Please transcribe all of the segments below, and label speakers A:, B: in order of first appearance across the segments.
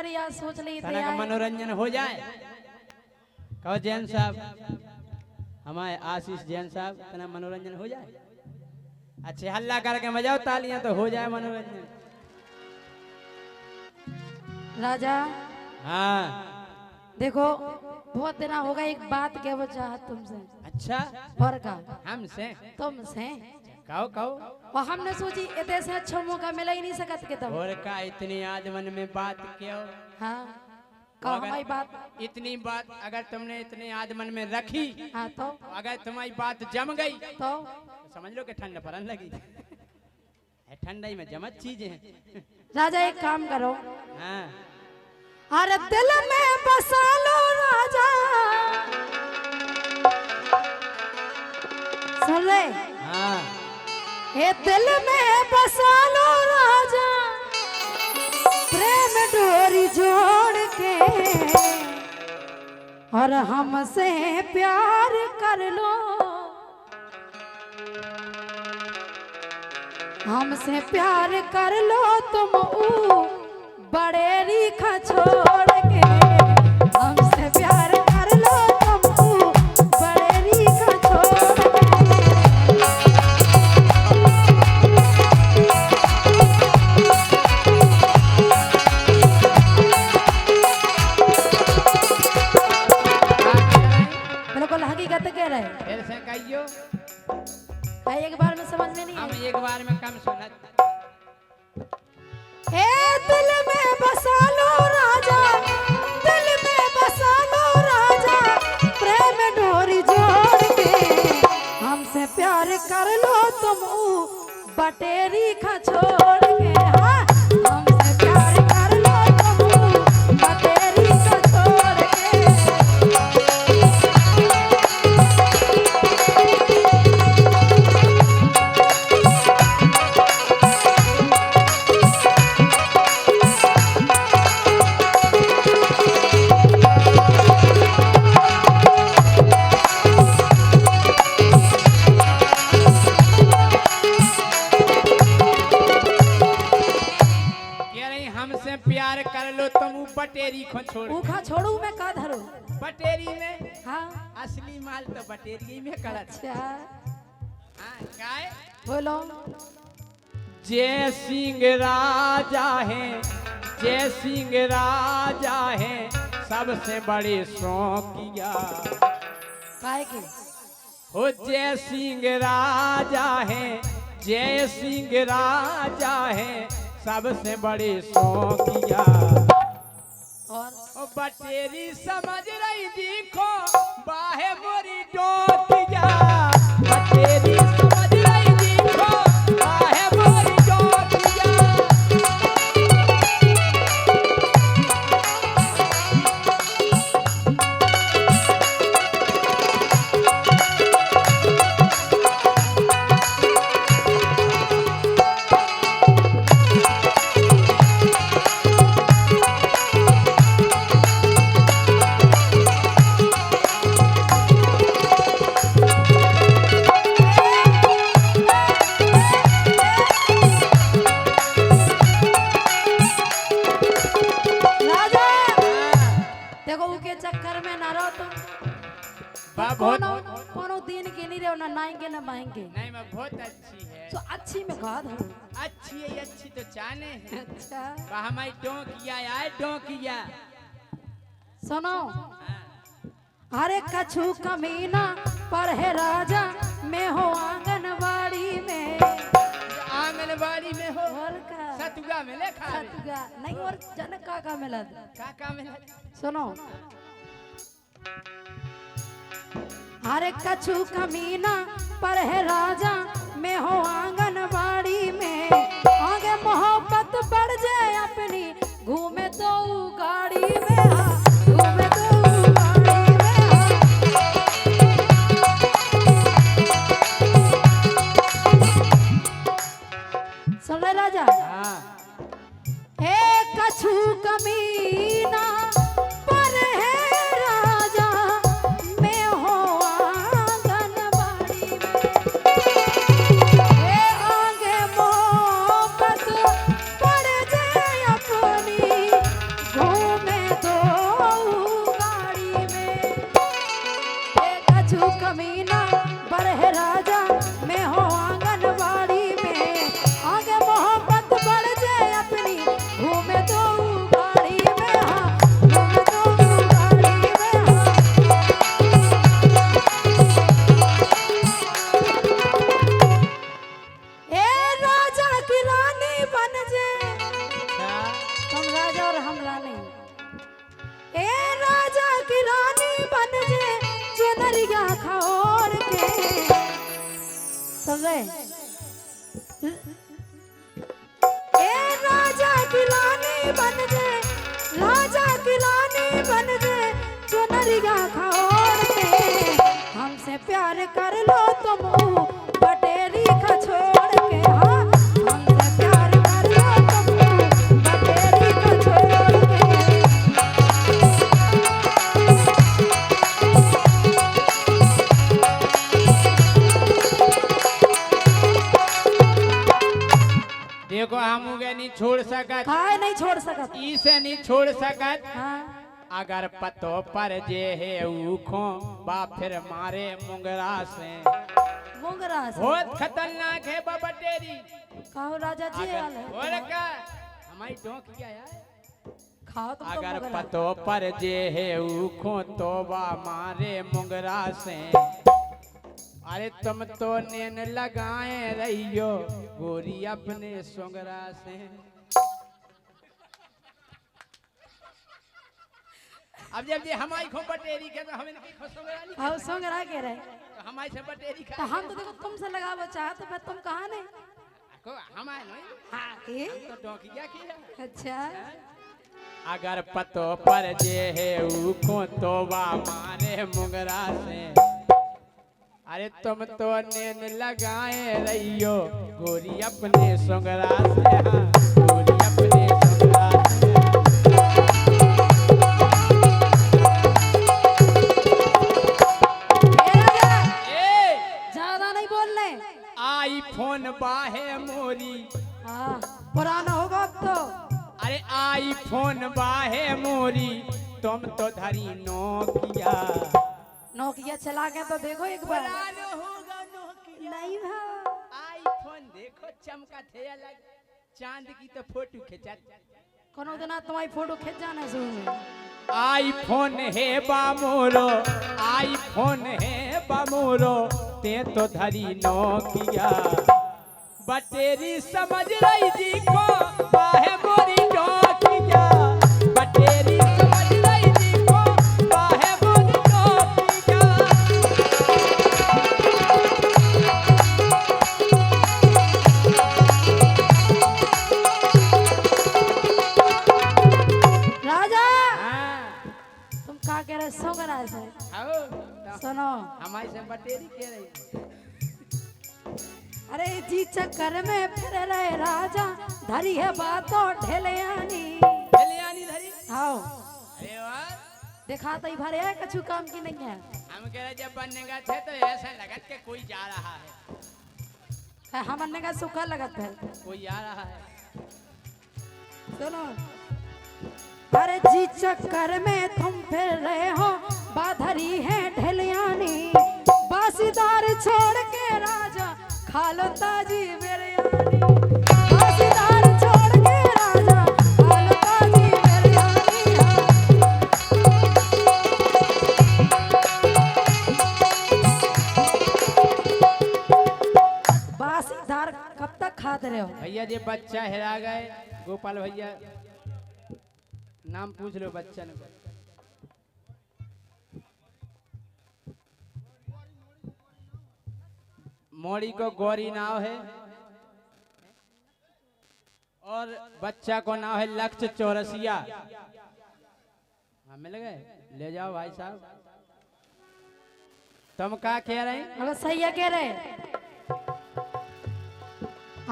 A: पर यार सोच ली
B: तना का मनोरंजन हो जाए। कहो जैन साहब, हमारे आशीष जैन साहब, तना मनोरंजन हो जाए। अच्छे हल्ला करके बजाओ तालियां तो हो जाए मनोरंजन।
A: राजा
B: हाँ
A: देखो बहुत दिन हो गए, एक बात क्या वो चाहत तुमसे।
B: अच्छा
A: और का
B: हमसे
A: तुमसे
B: कहो कहो।
A: और हमने सोची इतने से अच्छा मौका मिला ही नहीं सकत के तुम।
B: और का इतनी आजमन में बात क्यों?
A: हाँ कहो हमारी बात।
B: इतनी बात अगर तुमने इतने आजमन में रखी,
A: हाँ तो
B: अगर तुम्हारी बात जम गई
A: तो
B: समझ लो कि ठंड पड़न लगी। ठंडाई में जमत चीजें हैं।
A: राजा एक काम करो,
B: हाँ
A: अरे दिल में बसा लो राजा। सुन ले,
B: हाँ
A: हे दिल में बसा लो राजा, प्रेम डोरी जोड़ के और हमसे प्यार कर लो। हमसे प्यार कर लो तुम बड़े रीखा छोड़ के। हमसे प्यार कर लो तुम बड़े रीखा छोड़ के। बिल्कुल हकीकत कह रहे
B: फिर से कहियो।
A: भाई, एक बार में समझ में नहीं
B: हम
A: आई।
B: एक बार में कम सुनत।
A: ए दिल में बसा लो राजा, दिल में बसा लो राजा, प्रेम डोरी जोड़ के हमसे प्यार कर लो तुम बटेरी खा छोड़ के। हाँ हमसे प्यार कर लो तुम बटेरी खा छोड़ के।
B: हमसे प्यार कर लो तुम बटेरी को छोड़।
A: ऊखा छोड़ू मैं का धरू।
B: बटेरी में
A: हाँ
B: असली माल तो बटेरी में करत।
A: अच्छा
B: हाँ काय
A: बोलो।
B: जय सिंह राजा है, जय सिंह राजा है, सबसे बड़े शौकिया।
A: काय की
B: हो जय सिंह राजा है, जय सिंह राजा है, सबसे बड़े शौकिया।
A: और
B: ओ बटेरी समझ रही देखो बाहे मोरी डोकिया। बटेरी समझ रही देखो बाहे मोरी डोकिया।
A: चक्कर में ना रहो तुम।
B: बहुत
A: कोनो दिन के नहीं रहो ना नाएंगे ना बाएंगे।
B: नहीं मैं बहुत अच्छी है।
A: तो अच्छी में कहा था
B: अच्छी है, अच्छी तो जाने है।
A: अच्छा
B: हमारी डोंकिया आए डोंकिया।
A: सुनो अरे कछु कमीना पर है राजा मैं हो आंगनबाड़ी में।
B: आंगनबाड़ी में हो
A: और का
B: सतुगा में लेखा
A: सतुगा नहीं और जनक का मिला
B: काका में
A: सुनो अरे कछु कमीना पर है राजा मैं हो आंगनबाड़ी में। आगे मोहब्बत बढ़ जाए अपनी घूमे तो गाड़ी में। घूमे तो गाड़ी में। सुन ले राजा हे कछु कमीना पर है राजा मैं हो आंगनबाड़ी में। हे आगे मोहब्बत बढ़ जाए अपनी सुन रहे? ए राजा की रानी बन जे, राजा की रानी बन जे, चुनरिया खोड़ के हमसे प्यार कर लो तुम बटेरी का छोड़ के। हाँ, हमसे प्यार कर लो तुम बटेरी का छोड़ के।
B: देखो हम उगे नहीं छोड़ सकत,
A: काहे नहीं छोड़ सकत?
B: इसे नहीं छोड़ सकत।
A: हाँ,
B: अगर पतो पर जे है ऊखो बा फिर मारे मुंगरा से।
A: मुंगरा से
B: बहुत खतरनाक है बाबा टेरी।
A: कहो राजा जी हाल है।
B: और का हमारी डोंक क्या यार?
A: खाओ तुम
B: अगर
A: मुंगरा।
B: पतो पर जे है ऊखो तो बा मारे मुंगरा से। अरे तुम तो नैन लगाए रहियो गोरी अपने सोंगरा से। अब जब ये हमारी खो बटेरी के तो हम इनकी खो सोंगरा नहीं।
A: हाँ, सोंगरा के रहे
B: तो हमारी से बटेरी
A: तो
B: खा
A: हम तो देखो तुमसे लगावो चाहते पर तुम कहाँ नहीं।
B: को हमारे नहीं।
A: हाँ, ये
B: तो डोंकिया किया।
A: अच्छा।
B: अगर पतो पर जे है ऊखो तो बा मारे मुंगरा से। अरे तुम तो नैन लगाए रहियो गोरी अपने सोंगरा से। हाँ, गोरी अपने सोंगरा से। ए,
A: ज्यादा नहीं बोलने।
B: आईफोन बाहे मोरी।
A: हाँ, पुराना होगा अब तो।
B: अरे आईफोन बाहे मोरी तुम तो धरी नोकिया।
A: नोकिया चला के तो देखो एक बार।
B: पुराना होगा नोकिया।
A: नहीं भाई,
B: आईफोन देखो चमका थे अलग, चांद की तो फोटो खिंचा।
A: कोनो दिन तुम्हारी फोटो खींच जाना सुन।
B: आईफोन है बामोरो, आईफोन है बामोरो, ते तो धरी नोकिया। बटेरी समझ रही जी को बाहे मोरी नोकिया। बटेरी समझ रही जी को बाहे मोरी नोकिया।
A: राजा
B: हाँ,
A: तुम क्या कह रहे? सोंगरा से
B: आओ तो
A: सुनो।
B: हमारी से बटेरी कह रही।
A: अरे जी चक्कर में फिर रहे राजा, धरी है बातों ढेलियानी।
B: ढेलियानी धरी।
A: आओ
B: अरे वाह,
A: देखा तो भरे है कछु काम की नहीं है।
B: हम कह रहे जब बनने का थे तो ऐसा लगा कि कोई जा रहा है।
A: हमने का सूखा लगत है।
B: कोई आ रहा है।
A: सुनो। अरे जी चक्कर में तुम फिर रहे हो, बाधरी है ढेलियानी। बासीदार छोड़ के राजा खालो ताजी बिरयानी। बासीदार छोड़ के राजा खालो ताजी बिरयानी। बासीदार कब तक खाते रहे हो?
B: भैया जी बच्चा हेरा गए, गोपाल भैया नाम पूछ लो बच्चा ने। मोड़ी को गौरी नाव है और बच्चा को नाम है लक्ष्य चौरसिया। हाँ मिल गए, ले जाओ भाई साहब। तुम क्या कह रहे हैं?
A: अगर सही है कह रहे।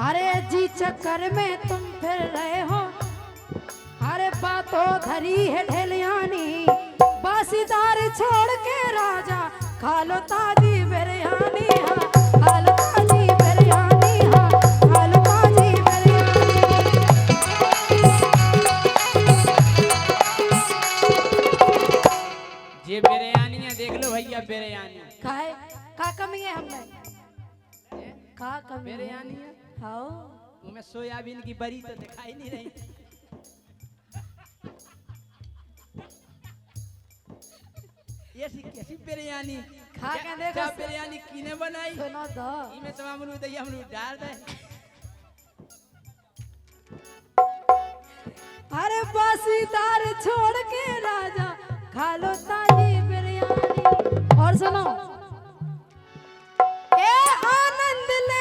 A: अरे जी चक्कर में तुम फिर रहे हो, अरे बातों धरी है ढेलियानी। बासीदार छोड़ के राजा खालो ताजी बिरयानी। हाँ, खालो ताजी बिरयानी। हाँ, खालो ताजी बिरयानी।
B: ये बिरयानी है, देख लो भैया बिरयानी।
A: खाए का कमी है हमें? का कमी है?
B: बिरयानी है,
A: खाओ।
B: उनमें सोयाबीन की बड़ी तो दिखाई नहीं रही। ये कैसी बिरयानी?
A: खा के देखो।
B: क्या बिरयानी किने बनाई?
A: सुनो तो।
B: इमे तो अमरूद ही अमरूद डाल दे।
A: अरे बासीदार छोड़ के राजा खालो ताजी बिरयानी। और सुनो। ए आनंद ले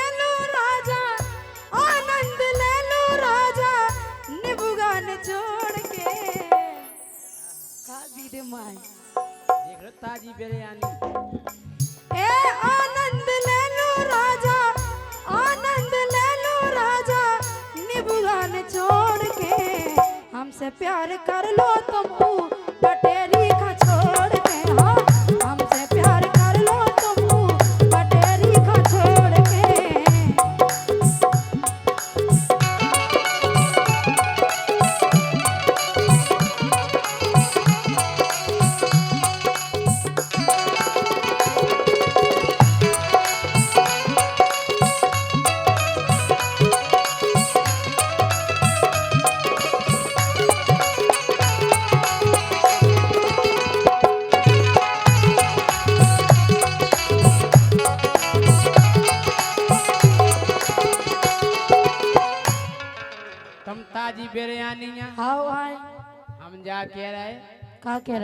A: हम आए।
B: देख लो ताजी बिरयानी।
A: ए आनंद ले लो राजा, आनंद ले लो राजा, निभुआन छोड़ के हमसे प्यार कर लो तुम बटेरी का छोड़ के। हाँ हमसे प्यार कर लो तुम बटेरी का छोड़ के।
B: तुम ताजी बिरयानी
A: हाँ आए।
B: हम जा कह रहे
A: का कह रहे